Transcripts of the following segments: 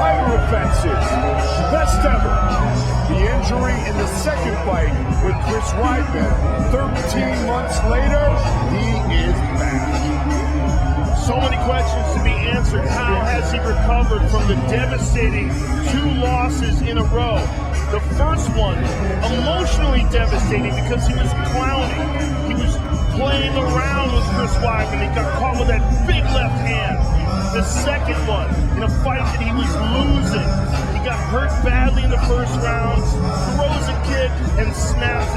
title offenses, best ever. The injury in the second fight with Chris Weidman. 13 months later, he is back. So many questions to be answered. How has he recovered from the devastating 2 losses in a row? The first one, emotionally devastating because he was clowning. He was playing around with Chris Weidman. He got caught with that big left hand. The second one, in a fight that he was losing. He got hurt badly in the first round, throws a kick, and snaps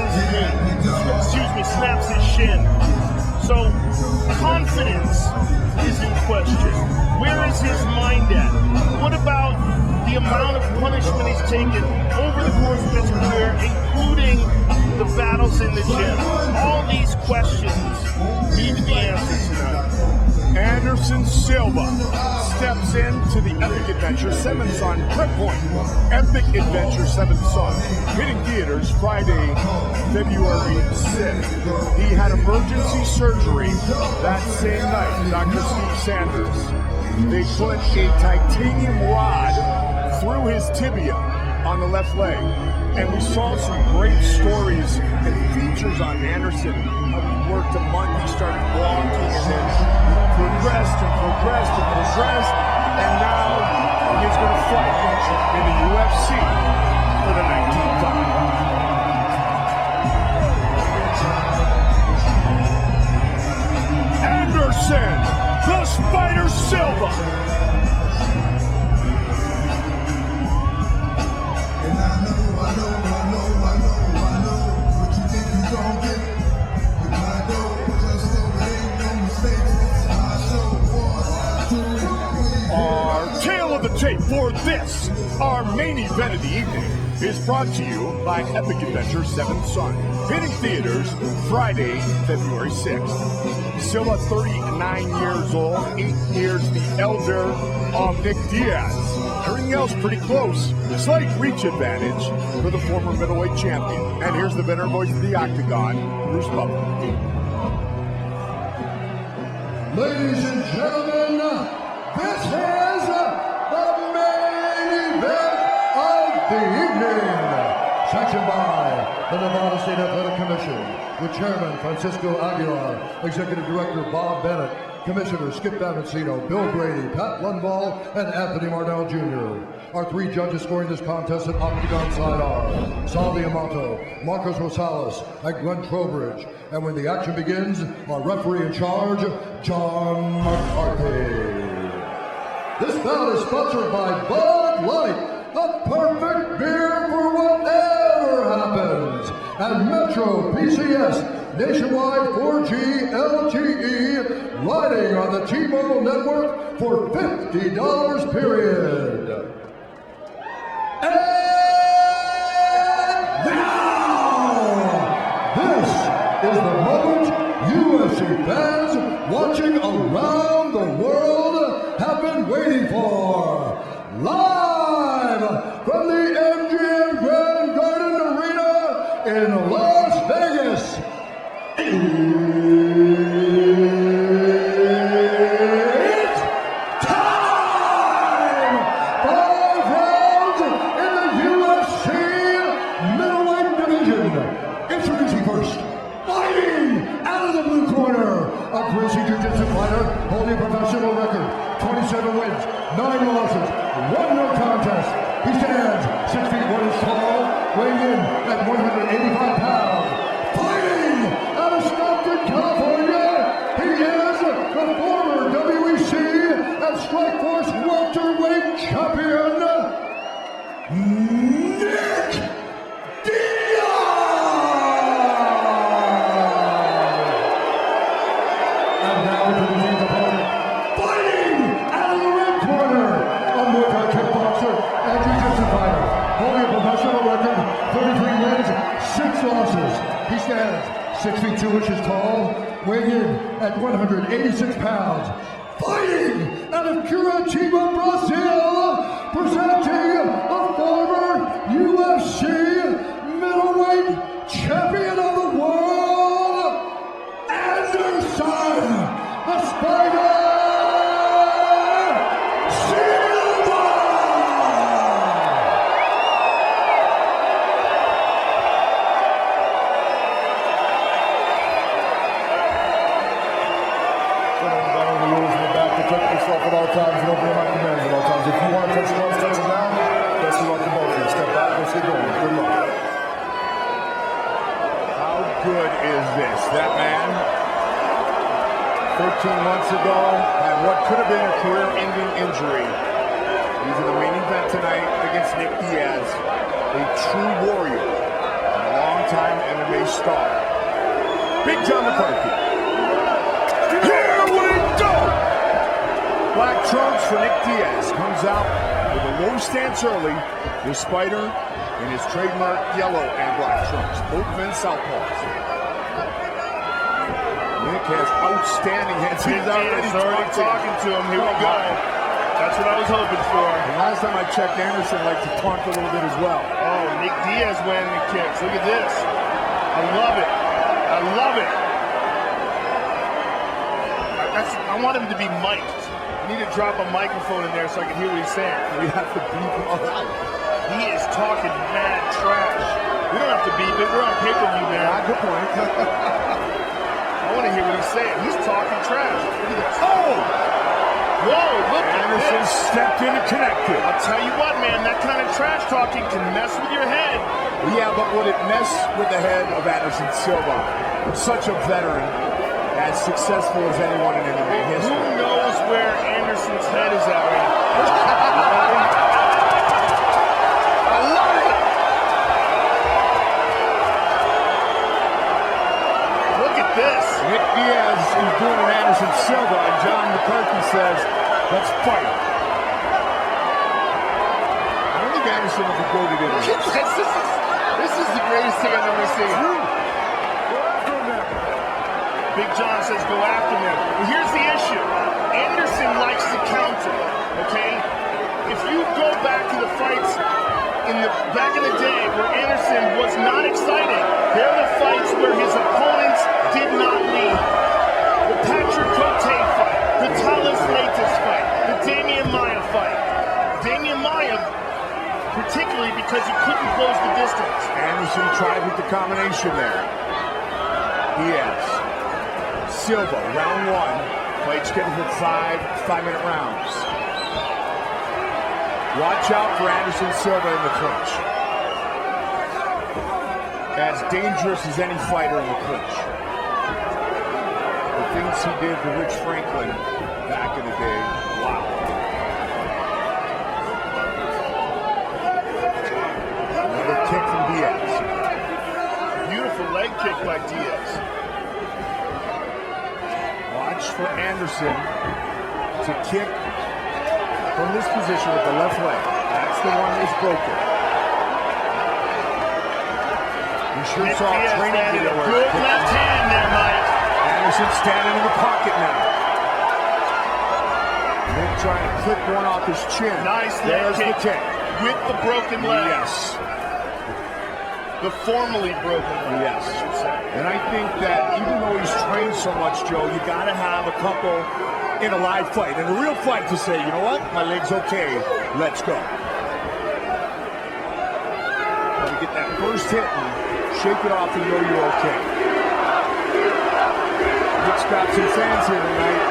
his shin. So, confidence is in question. Where is his mind at? What about the amount of punishment he's taken over the course of his career, including the battles in the gym? All these questions need to be answered tonight. Anderson Silva steps into the Epic Adventure 7th Son Prep Point. Epic Adventure 7th Son, hitting theaters Friday, February 6th. He had emergency surgery that same night, Dr. Steve Sanders. They put a titanium rod through his tibia on the left leg. And we saw some great stories and features on Anderson. He worked a month, he started walking, and then progressed, and now he's going to fight in the UFC for the 19th time. Anderson, the Spider Silva. Our tale of the tape for this, our main event of the evening, is brought to you by Epic Adventure 7th Son, hitting theaters Friday, February 6th. Silva, 39 years old, 8 years the elder of Nick Diaz. Everything else pretty close. Slight reach advantage for the former middleweight champion. And here's the veteran voice of the Octagon, Bruce Buffer. Ladies and gentlemen, this is the main event of the evening. Sanctioned by the Nevada State Athletic Commission, with Chairman Francisco Aguilar, Executive Director Bob Bennett, Commissioners Skip Damasceno, Bill Brady, Pat Lundvall, and Anthony Mardell Jr. Our 3 judges scoring this contest at Octagon side are Salvi Amato, Marcos Rosales, and Glenn Trowbridge. And when the action begins, our referee in charge, John McCarthy. This bout is sponsored by Bud Light, a perfect beer for whatever happens. And Metro PCS, nationwide 4G LTE, riding on the T-Mobile network for $50 period. And now, this is the moment UFC fans watching around the world have been waiting for. Live from the MGM Grand Garden Arena in Las Vegas. It's time! 5 rounds in the UFC middleweight division. Introducing first, fighting out of the blue corner, a greasy jiu-jitsu fighter holding a professional record, 27 wins, 9 losses, 1 no contest. He stands 6 feet 1 inch tall, weighing in at 185 pounds. Fighting out of Stockton, California, he is the former WEC and Strikeforce welterweight champion, Nick Diaz. And now introducing his opponent, fighting out of the red corner, a Muay Thai kickboxer and jiu-jitsu fighter, holding a professional record, 33 wins, 6 losses. He stands 6 feet 2 inches tall, weighing in at 186 pounds. Fighting out of Curitiba, Brazil, presenting the former UFC middleweight champion of the world, Anderson, the Spider Silva! 13 months ago, had what could have been a career-ending injury. He's in the main event tonight against Nick Diaz, a true warrior and a long-time MMA star. Big John McCarthy. Here we go! Black trunks for Nick Diaz. Comes out with a low stance early with Spider in his trademark yellow and black trunks. Both men southpaws. Nick has outstanding hands. He's already talking to him. Here we go. That's what I was hoping for. And last time I checked, Anderson liked to taunt a little bit as well. Oh, Nick Diaz landing the kicks. Look at this. I love it. I love it. I want him to be mic'd. I need to drop a microphone in there so I can hear what he's saying. We have to beep him all out. He is talking mad trash. We don't have to beep it. We're on pay-per-view, man. Good point. I want to hear what he's saying. He's talking trash. Look at this. Oh! Whoa, look at Anderson this. stepped in and connected. I'll tell you what, man, that kind of trash talking can mess with your head. Yeah, but would it mess with the head of Anderson Silva? Such a veteran, as successful as anyone in MMA history. Who knows where Anderson's head is at right now? I love it! Look at this. Nick Diaz is doing an Anderson Silva, and John McCarthy says, let's fight. I don't think Anderson will be goaded in This is the greatest thing I've ever seen. Big John says go after him. Well, here's the issue. Anderson likes to counter, okay? If you go back to the fights back in the day where Anderson was not exciting, they're the fights where his opponents did not lead. The Patrick Cote fight, the Talis Leites fight, the Damian Maia fight. Damian Maia, particularly because he couldn't close the distance. Anderson tried with the combination there. Diaz. Silva, round one. Fight scheduled for 5-minute rounds. Watch out for Anderson Silva in the clinch. As dangerous as any fighter in the clinch. The things he did to Rich Franklin back in the day, wow. Another kick from Diaz. Beautiful leg kick by Diaz. Watch for Anderson to kick from this position with the left leg. That's the one that's broken. You sure saw training video where good left hand there, Mike. Anderson standing in the pocket now. Nick trying to clip one off his chin. Nice leg kick. The kick. With the broken leg. Yes. The formerly broken leg. Yes. And I think that even though he's trained so much, Joe, you got to have a couple in a live fight, in a real fight, to say, you know what, my leg's okay, let's go. Got to get that first hit and shake it off and know you're okay. Nick's got some fans here tonight.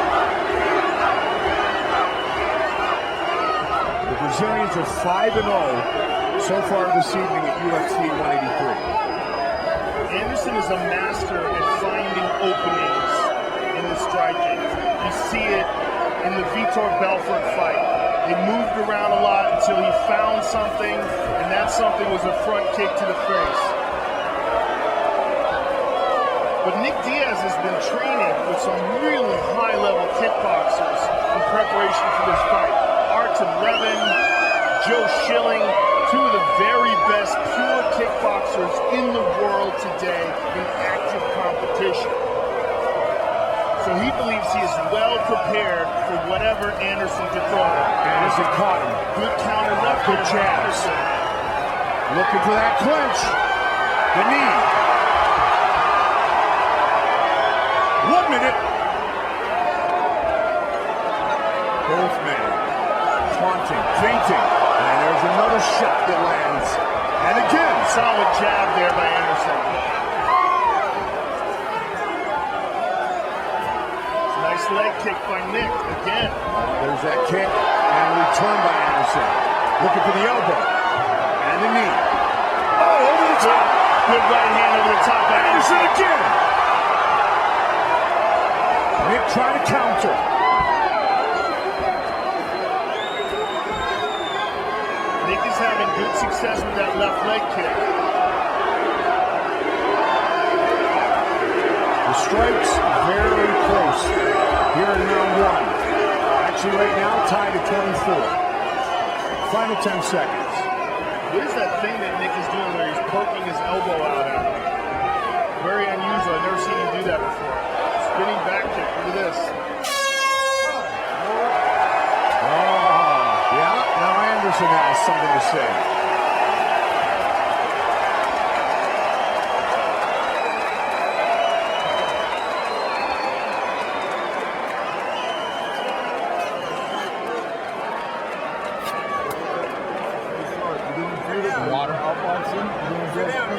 The Brazilians are 5-0 so far this evening at UFC 183. Anderson is a master at finding openings in the striking. You see it in the Vitor Belfort fight. He moved around a lot until he found something, and that something was a front kick to the face. But Nick Diaz has been training with some really high-level kickboxers in preparation for this fight. Artem Levin, Joe Schilling, two of the very best pure kickboxers in the world today in active competition. So he believes he is well prepared for whatever Anderson can throw at him. Anderson caught him. Good counter left. Good jabs. Looking for that clinch. The knee. 1 minute. Both men taunting, feinting. And there's another shot that lands. And again. Solid jab there by Anderson. Nice leg kick by Nick again. There's that kick and return by Anderson. Looking for the elbow. And the knee. Oh, over the top. Good right hand over the top by Anderson again. Nick trying to counter. Nick is having good success with that left leg kick. The strikes very close here in round one. Actually, right now, tied at 24. Final 10 seconds. What is that thing that Nick is doing where he's poking his elbow out at him? Very unusual. I've never seen him do that before. Spinning back kick. Look at this. Oh, yeah. Now Anderson has something to say. Water.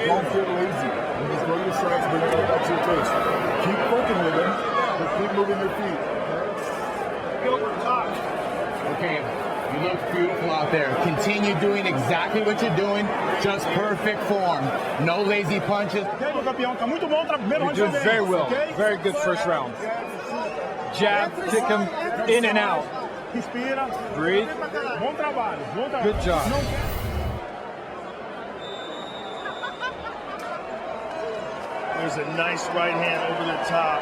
Don't feel lazy. You just go to your sides, bring it up to your face. Keep working with them, but keep moving your feet. Okay, you look beautiful out there. Continue doing exactly what you're doing. Just perfect form. No lazy punches. You did very well. Very good first round. Jab, kick him in and out. Breathe. Good job. There's a nice right hand over the top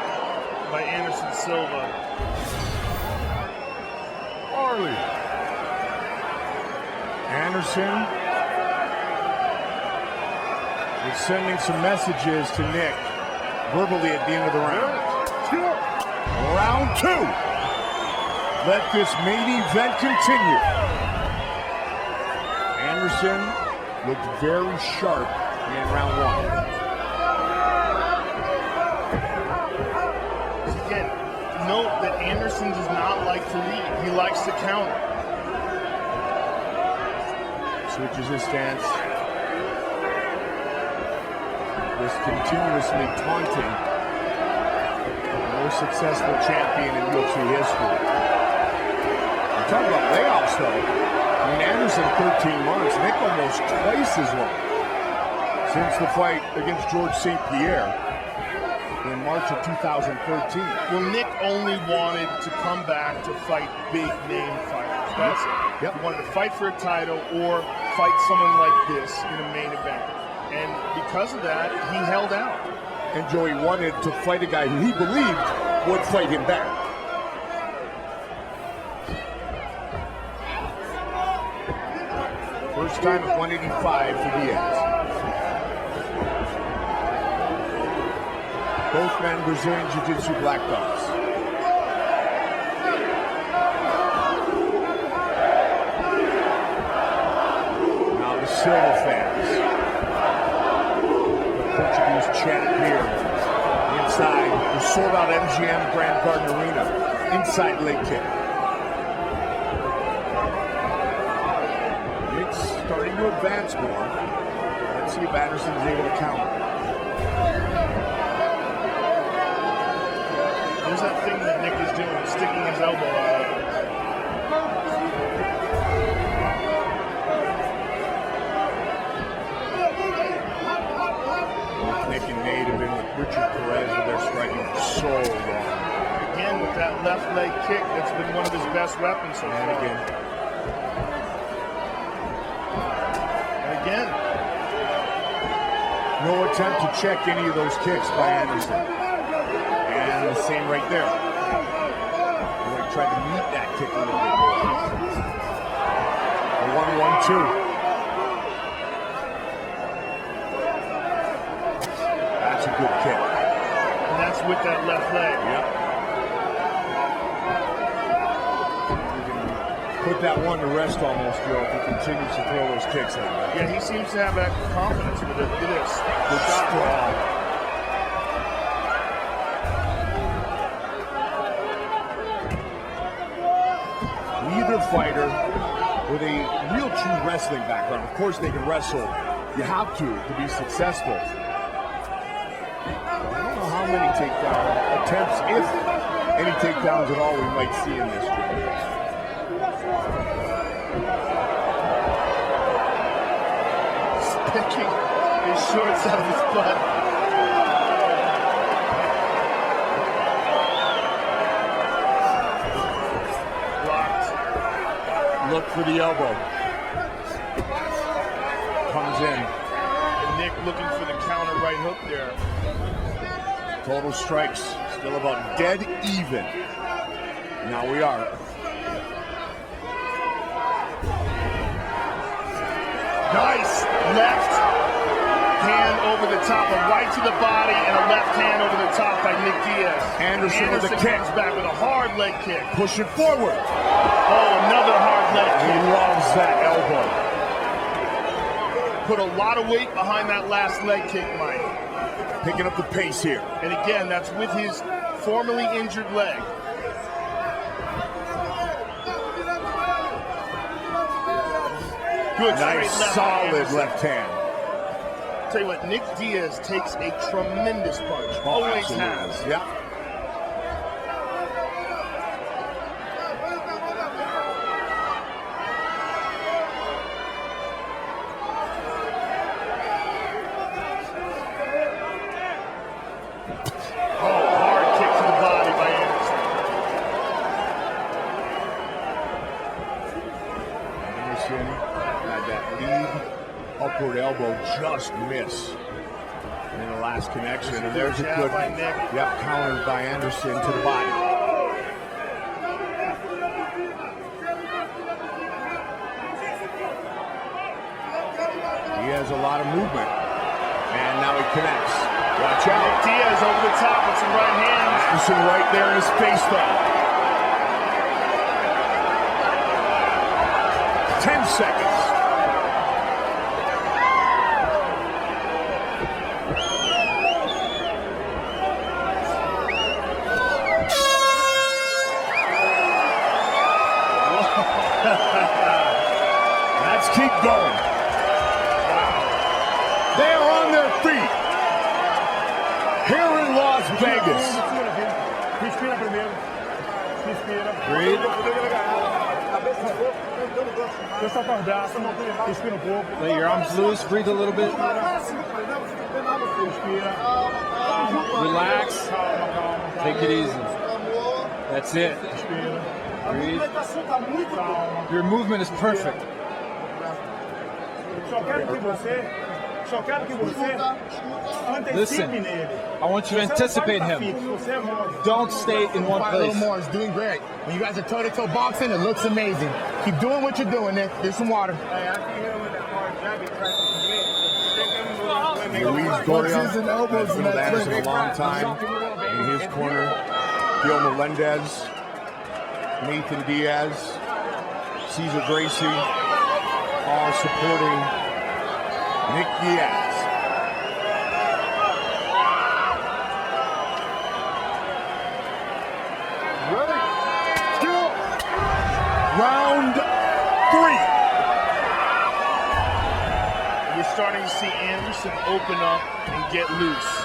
by Anderson Silva. Arlie. Anderson is sending some messages to Nick verbally at the end of the round. Round two. Let this main event continue. Anderson looked very sharp in round one. Again, note that Anderson does not like to lead. He likes to counter. Switches his stance. This continuously taunting. Most successful champion in UFC history. We're talking about layoffs, though. I mean, Anderson 13 months. Nick almost twice as long since the fight against George St. Pierre in March of 2013. Well, Nick only wanted to come back to fight big name fighters. That's it. Yep. He wanted to fight for a title or fight someone like this in a main event. And because of that, he held out. And Joey wanted to fight a guy who he believed would fight him back. First time at 185 for Diaz. Both men Brazilian Jiu-Jitsu black belts. Now the Silva fans. The Portuguese chant here inside the sold-out MGM Grand Garden Arena. Inside leg kick. Nick's starting to advance more. Let's see if Anderson's able to counter. There's that thing that Nick is doing, sticking his elbow out. Nick and Nate have been with Richard Perez with their striking for so long. Again, with that left leg kick, that's been one of his best weapons so far. And again. And again. No attempt to check any of those kicks by Anderson. And the same right there. He tried to meet that kick a little bit more. A 1-1-2. That's a good kick. And that's with that left leg. Yep. Put that one to rest almost, Joe, if he continues to throw those kicks like that. Yeah, he seems to have that confidence with it. Look at this. Good shot. Neither fighter with a real true wrestling background. Of course they can wrestle. You have to be successful. I don't know how many takedown attempts, if any takedowns at all, we might see in this gym. Picking his shorts out of his butt. for the elbow. Comes in. And Nick looking for the counter right hook there. Total strikes still about dead even. Now we are. Nice left hand over the top, a right to the body, and a left hand over the top by Nick Diaz. Anderson with a kick. Comes back with a hard leg kick. Push it forward. Oh, another hard leg He kick. loves that elbow. Put a lot of weight behind that last leg kick, Mike. Picking up the pace here. And again, that's with his formerly injured leg. Good, Nice, straight left solid hand. left hand. Tell you what, Nick Diaz takes a tremendous punch. Always Absolutely. has. Yeah. Hard kick to the body by Anderson. Anderson had that lead upward elbow just miss in the last connection, and there's a Jab good by Nick. countered by Anderson to the body. He has a lot of movement, and now he connects. Watch out. Nick Diaz over the top with some right hands. Anderson right there in his face, though. 10 seconds. Let's keep going. They are on their feet here in Las Vegas. Respira primeiro. Respira. Breathe. Deixa com os braços. Respira um pouco. Let your arms loose. Breathe a little bit. Respira. Relax. Take it easy. That's it. Breathe. Your movement is perfect. Listen, I want you to anticipate him. Don't stay in one A little place. more. It's doing great. When you guys are toe-to-toe boxing, it looks amazing. Keep doing what you're doing, Nick. Here's some water. Luis Goria has been with Anderson a long time. In his corner, Gil Melendez, Nathan Diaz, Cesar Gracie, all supporting Nick Diaz. Ready? Skill. Round 3. You're starting to see Anderson open up and get loose.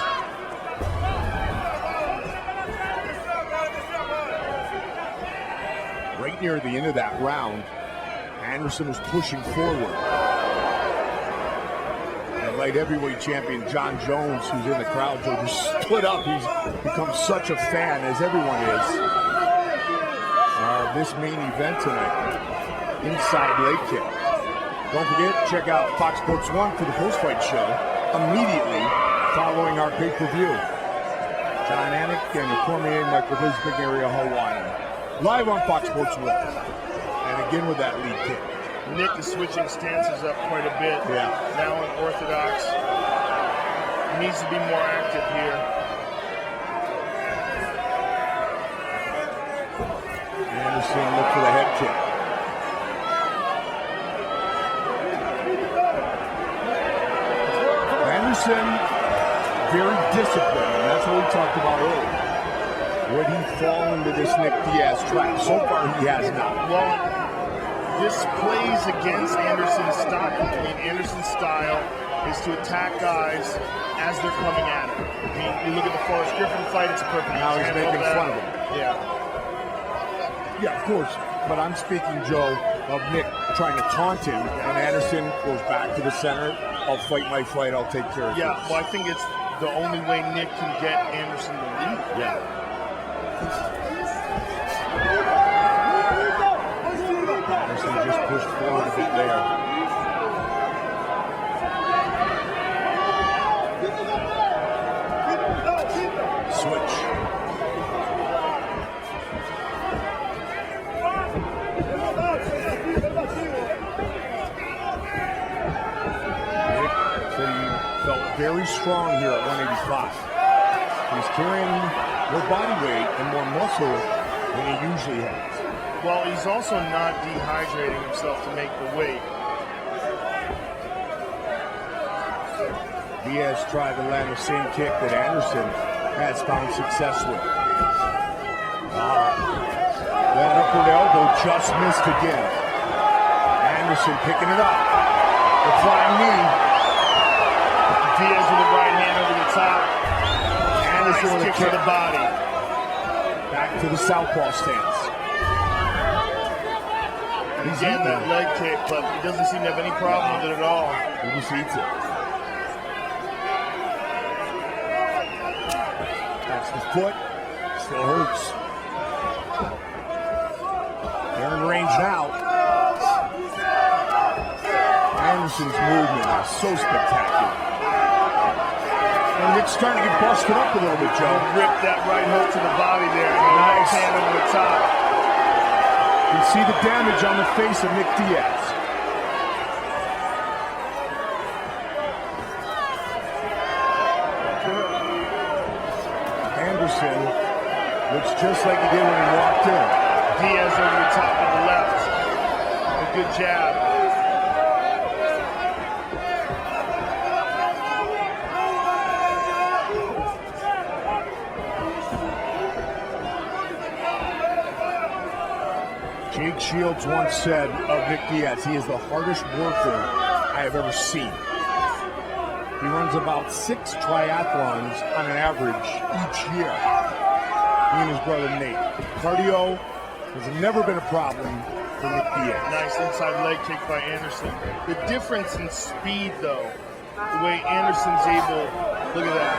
Right near the end of that round, Anderson was pushing forward. And light heavyweight champion John Jones, who's in the crowd, Joe, just split up. He's become such a fan, as everyone is, this main event tonight. Inside leg kick. Don't forget, check out Fox Sports 1 for the post-fight show immediately following our pay-per-view. John Anik and Cormier, Michael Bliss, Big Area, Hawaii. Live on Fox Sports 1. And again with that lead kick. Nick is switching stances up quite a bit. Yeah. Now in orthodox. He needs to be more active here. Anderson look for the head kick. Anderson, very disciplined, and that's what we talked about earlier. Would he fall into this Nick Diaz trap? So far, he has not. Well, this plays against Anderson's style. I mean, Anderson's style is to attack guys as they're coming at him. I mean, you look at the Forrest Griffin fight, it's a perfect Now he's example making of that. fun of him. Yeah. Yeah, of course. But I'm speaking, Joe, of Nick trying to taunt him, and Anderson goes back to the center. I'll fight my fight. I'll take care of Yeah, this. well, I think it's the only way Nick can get Anderson to lead. Yeah. Anderson just pushed forward a bit there. Switch. Felt very strong here at 185. He's carrying more body weight and more muscle than he usually has. Well, he's also not dehydrating himself to make the weight. Diaz tried to land the same kick that Anderson has found success with. That upward elbow just missed again. Anderson picking it up. The flying knee. Diaz with the right hand over the top. Anderson with a kick to the body. Back to the southpaw stance. He's getting that leg kick, but he doesn't seem to have any problem with it at all. He just eats it. That's the foot. Still hurts. They're in range now. Anderson's movement is so spectacular. And Nick's trying to get busted up a little bit, Joe. Ripped that right hook to the body there. Nice hand over the top. You can see the damage on the face of Nick Diaz. Anderson looks just like he did when he walked in. Diaz over the top of the left. A good jab. Jake Shields once said of Nick Diaz, he is the hardest worker I have ever seen. He runs about 6 triathlons on an average each year. He and his brother Nate. Cardio has never been a problem for Nick Diaz. Nice inside leg kick by Anderson. The difference in speed, though, the way Anderson's able, look at that,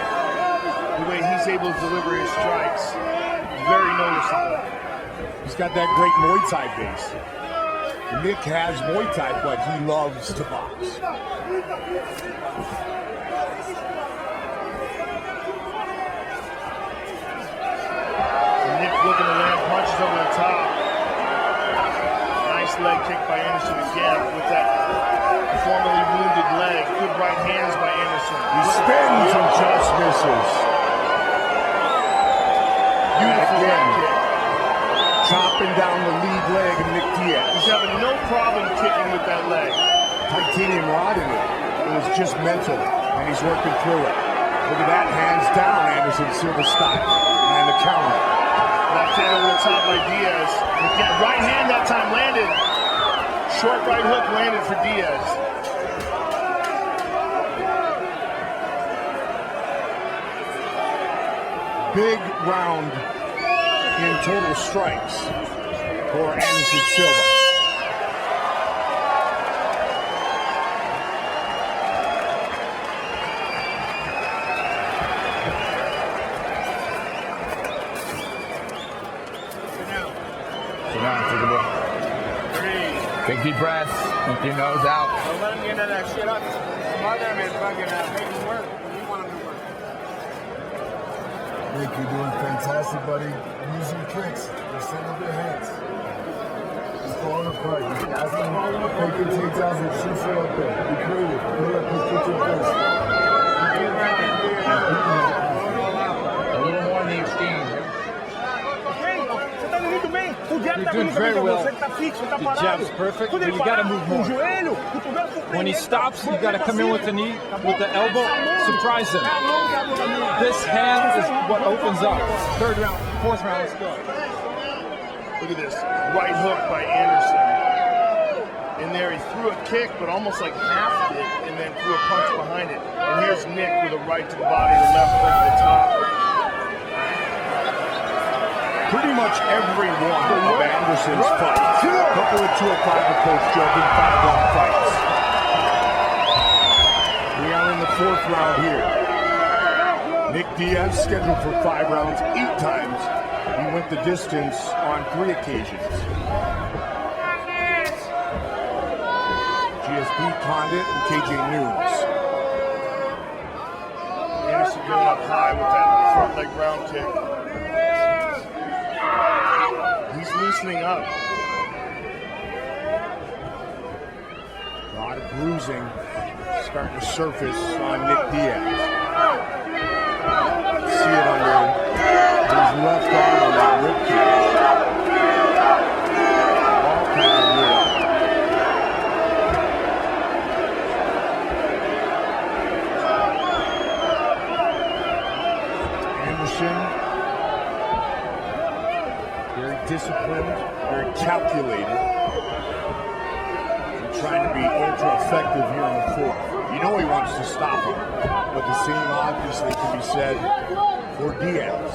the way he's able to deliver his strikes, very noticeable. He's got that great Muay Thai base. Nick has Muay Thai, but he loves to box. Nick looking to land punches over the top. Nice leg kick by Anderson again with that formerly wounded leg. Good right hands by Anderson. He spins and just misses. Beautiful leg kick. Chopping down the lead leg of Nick Diaz. He's having no problem kicking with that leg. Titanium rod in it. It was just mental, and he's working through it. Look at that, hands down, Anderson, Silva style. And the counter. Left hand over the top by Diaz. Again, right hand that time landed. Short right hook landed for Diaz. Big round in total strikes for Anderson Silva. Sit down, take a look. Take deep breaths. Keep your nose out. Don't let him get into that shit up. Mother him and fucking make him work. You want him to work. Nick, you're doing fantastic, buddy. Use your kicks. Just send up your hands. Just go on the fight. Ask him take your takedowns and shoot shit up there. Be creative. Put it up his kitchen first. A little more in the exchange. You're doing very well. The jab's perfect, but you got to move more. When he stops, you got to come in with the knee, with the elbow, surprise him. This hand is what opens up. Third round, fourth round, let's go. Look at this. Right hook by Anderson. In there, he threw a kick, but almost like halved it, and then threw a punch behind it. And here's Nick with a right to the body, the left over the top. Pretty much every one of Anderson's fights, couple of 205 approach joking 5-round fights. We are in the fourth round here. Nick Diaz scheduled for 5 rounds 8 times. He went the distance on 3 occasions. Steve Condit and KJ Nunes. Anderson going up high with that front leg round kick. He's loosening up. A lot of bruising starting to surface on Nick Diaz. See it under his left arm on that rib cage. All kinds of weird. Anderson, very disciplined, very calculated. Trying to be ultra effective here in the fourth. You know he wants to stop him, but the same obviously can be said for Diaz.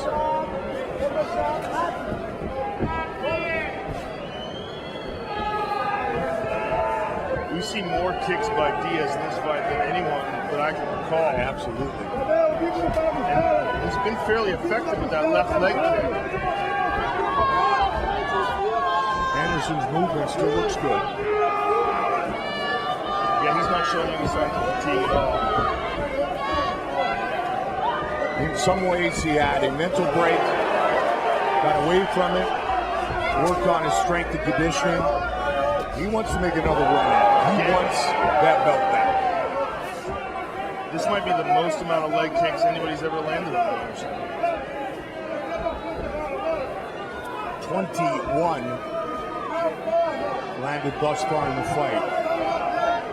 We've seen more kicks by Diaz in this fight than anyone that I can recall. Absolutely. And he's been fairly effective with that left leg kick. Anderson's movement still looks good. Yeah, he's not showing any signs of fatigue at all. In some ways, he had a mental break, got away from it, worked on his strength and conditioning. He wants to make another run at it. He wants that belt back. This might be the most amount of leg kicks anybody's ever landed on Anderson. 21 landed thus far in the fight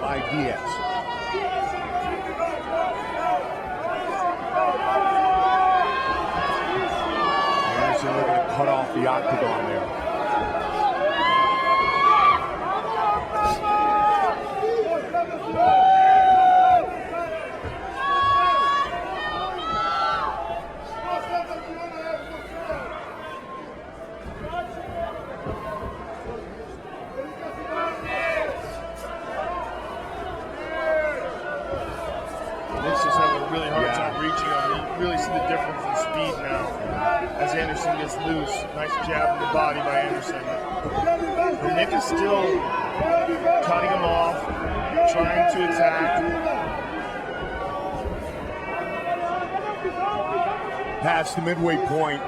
by Diaz. Anderson looking to cut off the octagon there. Really see the difference in speed now as Anderson gets loose. Nice jab in the body by Anderson. But Nick is still cutting him off, trying to attack. Past the midway point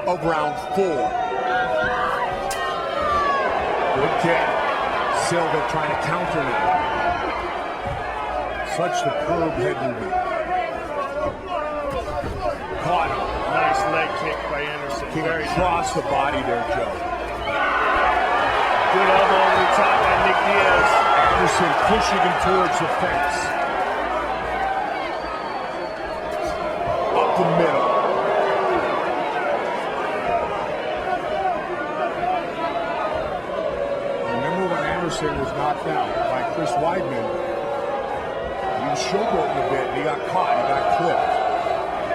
of round 4. Good kick. Silva trying to counter it. Such superb head movement. Caught him. Nice leg kick by Anderson. Came across the body there, Joe. Good elbow over the top by Nick Diaz. Anderson pushing him towards the fence. Up the middle. Remember when Anderson was knocked out by Chris Weidman? He was showboating a bit and he got caught, he got clipped.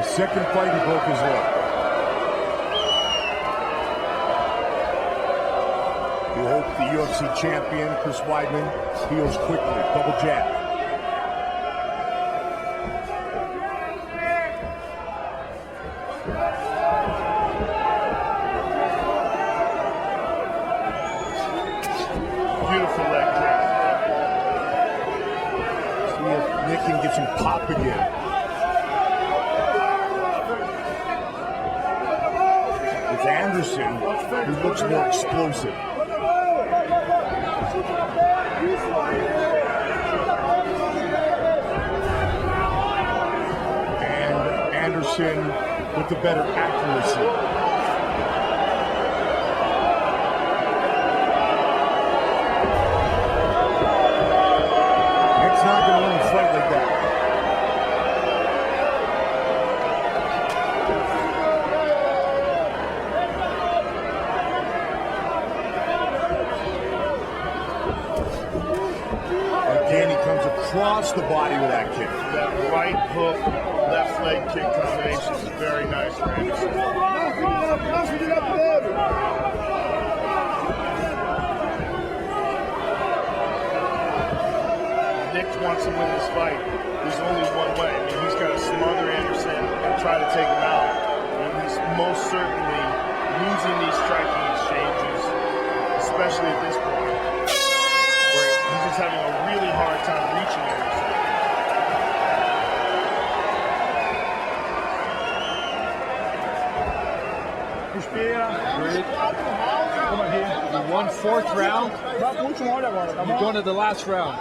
Second fight, he broke his leg. You hope the UFC champion, Chris Weidman, heals quickly. Double jab. Beautiful leg kick. See if Nick can get some pop again. Anderson, who looks more explosive. And Anderson with the better accuracy. Nick's not going to win a fight like that. Again, he comes across the body with that kick. That right hook, left leg kick combination is very nice for Anderson. Nick wants to win this fight. There's only one way. I mean, he's got to smother Anderson and try to take him out. And he's most certainly losing these striking exchanges, especially at this point, where he's just having a really hard time fourth round. Vá pro último round agora, tá We're bom? going to the last round.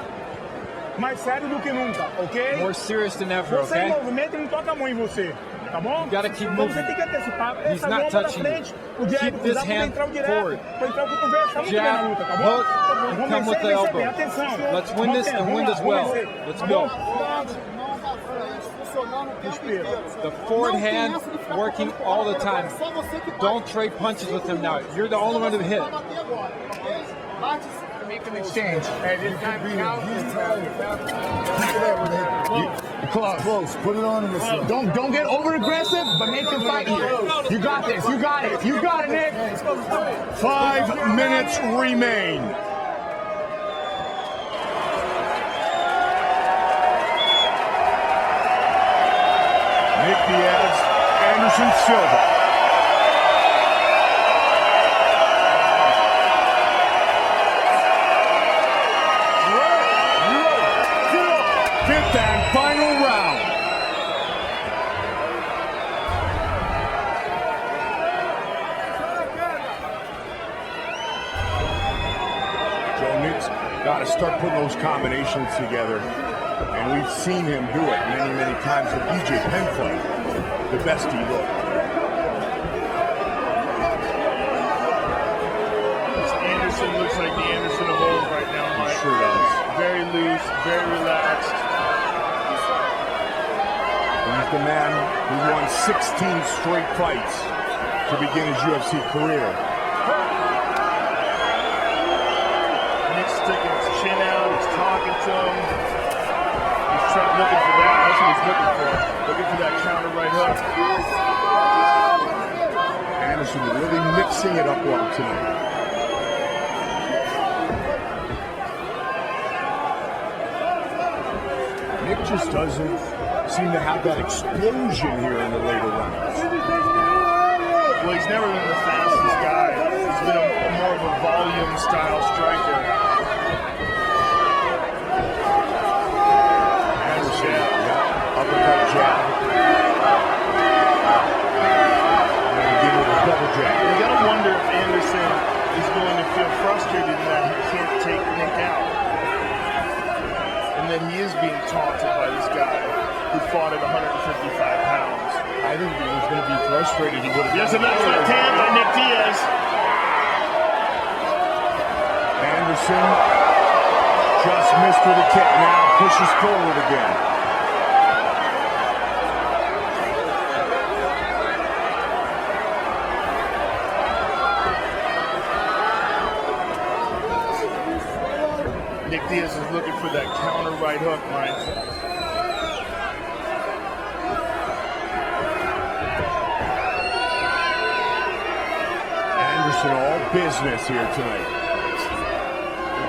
Mais sério do que nunca, ok? More serious than ever, Você em okay? movimento e não toca a mão em você, tá bom? You gotta keep Então moving. você tem que antecipar. He's Essa not mão pra touching frente, you. o Diaz Keep this vai hand entrar o direto, forward. vai entrar o cotovelo, tá muito bem na luta, tá bom? Jab, hook, Vamos come with the vencer, vencer elbow. bem, atenção. Let's win this and win this well. Let's go. The forward hand working all the time. Don't trade punches with him now. You're the only one to hit. Make an exchange. Close. Put it on him. Don't get over aggressive, but make him fight you. You got this. You got it. You got it, Nick. 5 minutes remain. Nick Diaz, Anderson Silva. Fifth and final round. Joe Nick's got to start putting those combinations together. And we've seen him do it many, many times with BJ Penn fight. The best he looked. Anderson looks like the Anderson of old right now, He Mike. sure does. Very loose, very relaxed. He's the man who won 16 straight fights to begin his UFC career. Nick's sticking his chin out, he's talking to him. He's looking for that. That's what he's looking for. Looking for that counter right hook. Anderson really mixing it up well tonight. Nick just doesn't seem to have that explosion here in the later rounds. Well, he's never been the fastest guy. He's been more of a volume style striker. Anderson, uppercut jab. And again with a double jab. You gotta wonder if Anderson is going to feel frustrated that he can't take Nick out. And that he is being taunted by this guy who fought at 155 pounds. I think if he was going to be frustrated, he would have. There's a nice left hand by Nick Diaz. Anderson just missed with a kick. Now pushes forward again. Nick Diaz is looking for that counter right hook, Mike. Anderson all business here tonight.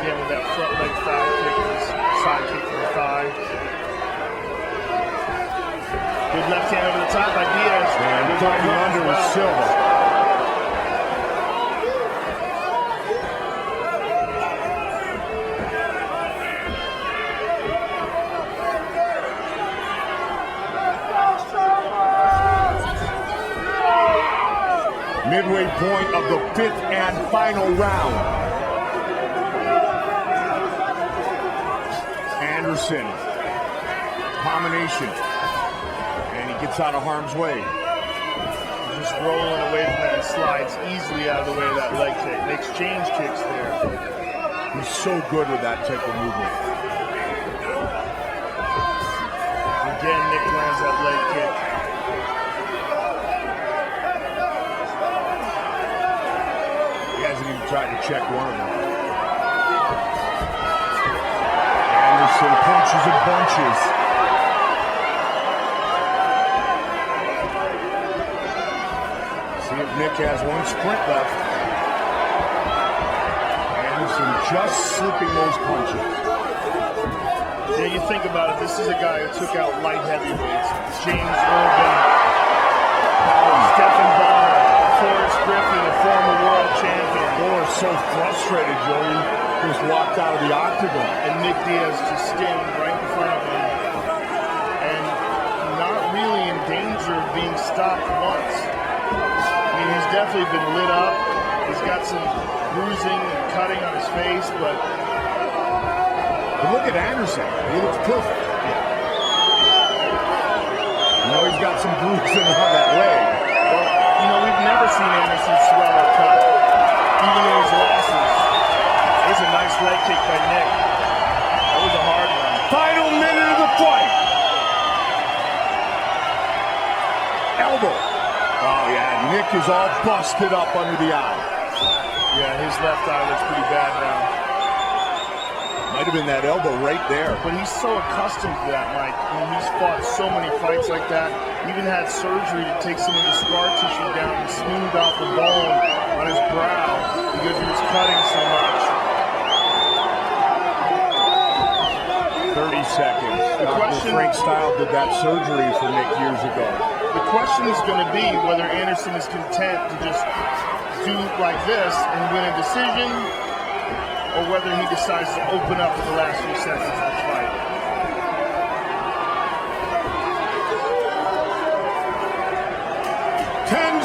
Again with that front leg foul kick, his side kick to the thigh. Good left hand over the top by Diaz. And Good tucking right hook under as with well. Silva. Midway point of the fifth and final round. Anderson, combination, and he gets out of harm's way. Just rolling away from that, slides easily out of the way of that leg kick. They exchange kicks there. He's so good with that type of movement. Again, Nick lands that leg kick. He hasn't even tried to check one of them. Anderson punches and bunches. See if Nick has one sprint left. Anderson just slipping those punches. Yeah, you think about it, this is a guy who took out light heavyweights. James Irvin, Stephen Bonner, Forrest Griffin, a former world champion. Boy, so frustrated, Joey. Just walked out of the octagon. And Nick Diaz just standing right in front of him. And not really in danger of being stopped once. I mean, he's definitely been lit up. He's got some bruising and cutting on his face, but look at Anderson. He looks perfect. You know he's got some bruising on that leg. Well, you know, we've never seen Anderson swell or cut, even in his losses. There's a nice leg kick by Nick. That was a hard one. Final minute of the fight. Elbow. Oh, yeah, Nick is all busted up under the eye. Yeah, his left eye looks pretty bad now. Might have been that elbow right there. But he's so accustomed to that, Mike. I mean, he's fought so many fights like that. Even had surgery to take some of the scar tissue down and smooth out the bone on his brow because he was cutting so much. 30 seconds. The question, Frank Style did that surgery for Nick years ago. The question is going to be whether Anderson is content to just do like this and win a decision, or whether he decides to open up in the last few seconds of the fight.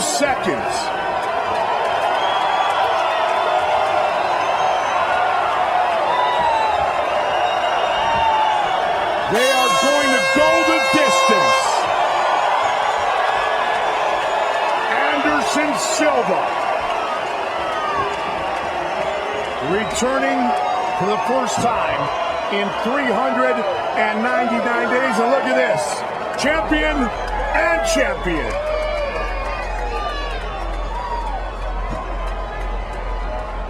Seconds. They are going to go the distance. Anderson Silva returning for the first time in 399 days. And look at this, champion and champion.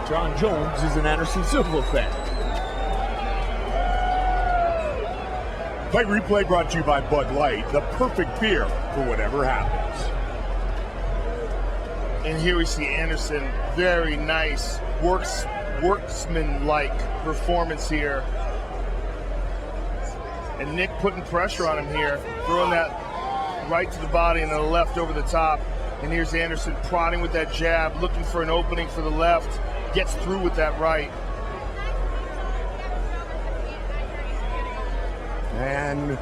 John Jones is an Anderson Silva fan. Fight Replay brought to you by Bud Light, the perfect beer for whatever happens. And here we see Anderson, very nice, worksman-like performance here. And Nick putting pressure on him here, throwing that right to the body and then the left over the top. And here's Anderson prodding with that jab, looking for an opening for the left. Gets through with that right. And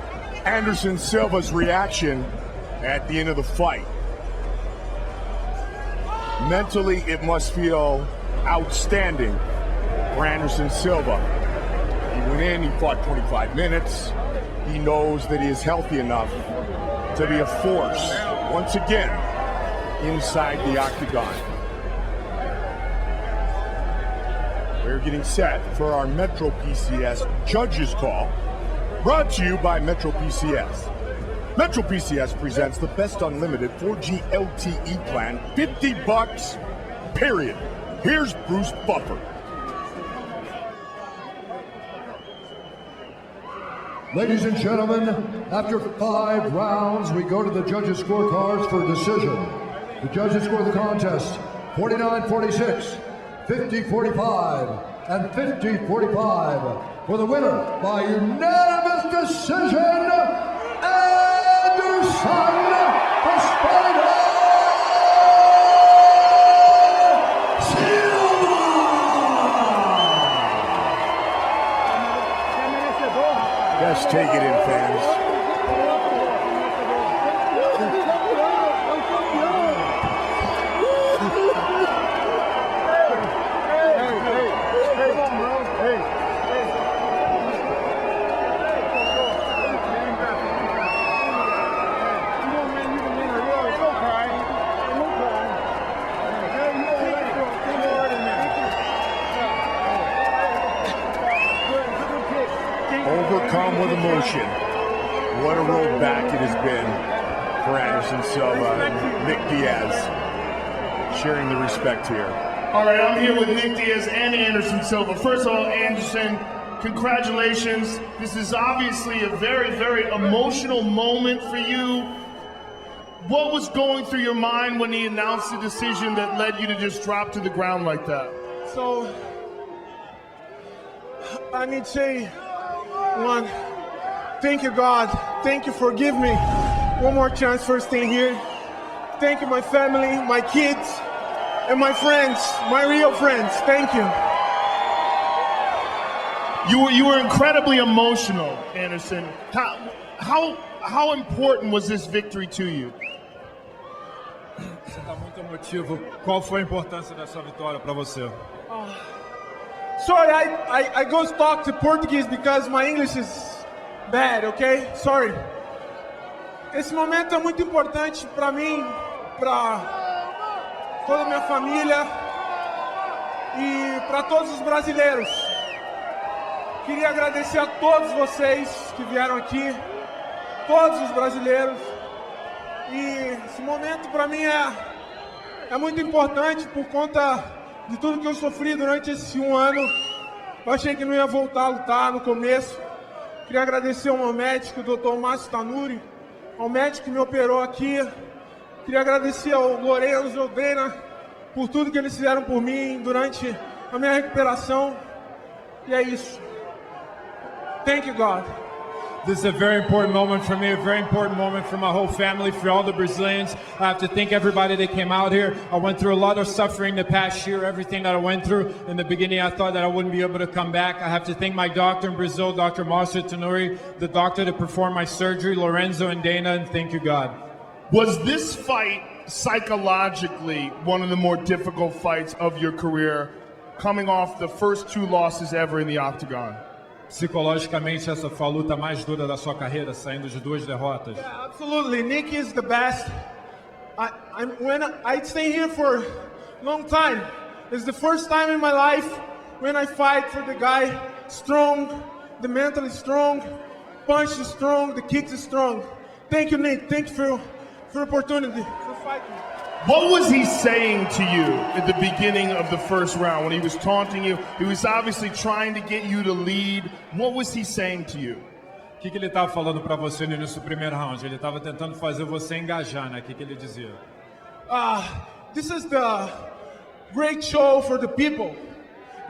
Anderson Silva's reaction at the end of the fight. Mentally, it must feel outstanding for Anderson Silva. He went in, he fought 25 minutes. He knows that he is healthy enough to be a force, once again, inside the octagon. We're getting set for our Metro PCS judges call, brought to you by Metro PCS. Metro PCS presents the best unlimited 4G LTE plan, $50, period. Here's Bruce Buffer. Ladies and gentlemen, after 5 rounds, we go to the judges' scorecards for decision. The judges score the contest 49-46. 50-45 and 50-45 for the winner by unanimous decision, Anderson Silva. Just take it in, fans. Overcome with emotion. What a road back it has been for Anderson Silva and Nick Diaz, sharing the respect here. All right, I'm here with Nick Diaz and Anderson Silva. First of all, Anderson, congratulations. This is obviously a very, very emotional moment for you. What was going through your mind when he announced the decision that led you to just drop to the ground like that? So, I need to say, one, thank you, God. Thank you for giving me one more chance for staying here. Thank you, my family, my kids, and my friends, my real friends. Thank you. You were incredibly emotional, Anderson. How important was this victory to you? Você está muito emotivo. Qual foi a importância dessa vitória para você? Sorry, I go talk to Portuguese because my English is bad, ok? Sorry. Esse momento é muito importante para mim, para toda a minha família e para todos os brasileiros. Queria agradecer a todos vocês que vieram aqui, todos os brasileiros. E esse momento para mim é muito importante por conta de tudo que eu sofri durante esse 1 ano. Eu achei que não ia voltar a lutar no começo. Queria agradecer ao meu médico, o Dr. Márcio Tanuri, ao médico que me operou aqui. Queria agradecer ao Lourenço e ao Dana por tudo que eles fizeram por mim durante a minha recuperação. E é isso. Thank you, God. This is a very important moment for me, a very important moment for my whole family, for all the Brazilians. I have to thank everybody that came out here. I went through a lot of suffering the past year, everything that I went through. In the beginning, I thought that I wouldn't be able to come back. I have to thank my doctor in Brazil, Dr. Márcio Tanuri, the doctor that performed my surgery, Lorenzo and Dana, and thank you, God. Was this fight psychologically one of the more difficult fights of your career, coming off the first 2 losses ever in the octagon? Psicologicamente, essa foi a luta mais dura da sua carreira, saindo de 2 derrotas. Yeah, absolutely. Nick is the best. I stay here for a long time. It's the first time in my life when I fight for the guy strong, the mental is strong, punch is strong, the kicks is strong. Thank you, Nick. Thank you for the opportunity for fighting. What was he saying to you at the beginning of the first round when he was taunting you? He was obviously trying to get you to lead. What was he saying to you? O que ele estava falando para você no início do primeiro round? Ele estava tentando fazer você engajar, né? O que ele dizia? This is the great show for the people.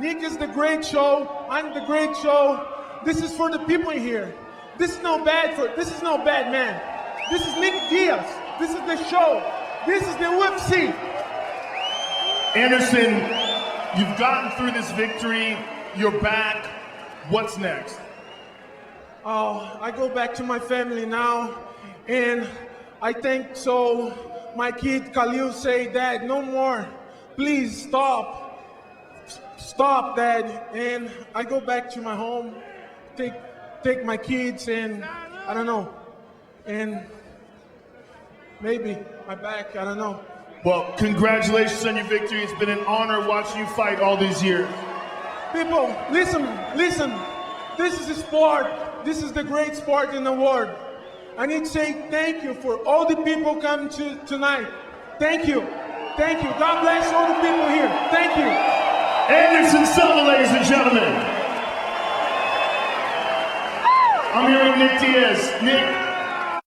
Nick is the great show. I'm the great show. This is for the people in here. This is no bad man. This is Nick Diaz. This is the show. This is the UFC. Anderson, you've gotten through this victory. You're back. What's next? I go back to my family now, and I think so. My kid Khalil say, Dad, no more. Please stop. Stop, Dad. And I go back to my home, take my kids, and I don't know. And maybe my back, I don't know. Well, congratulations on your victory. It's been an honor watching you fight all these years. People, listen. This is a sport. This is the great sport in the world. I need to say thank you for all the people coming tonight. Thank you. God bless all the people here. Thank you. Anderson Silva, ladies and gentlemen. I'm here with Nick Diaz. Nick,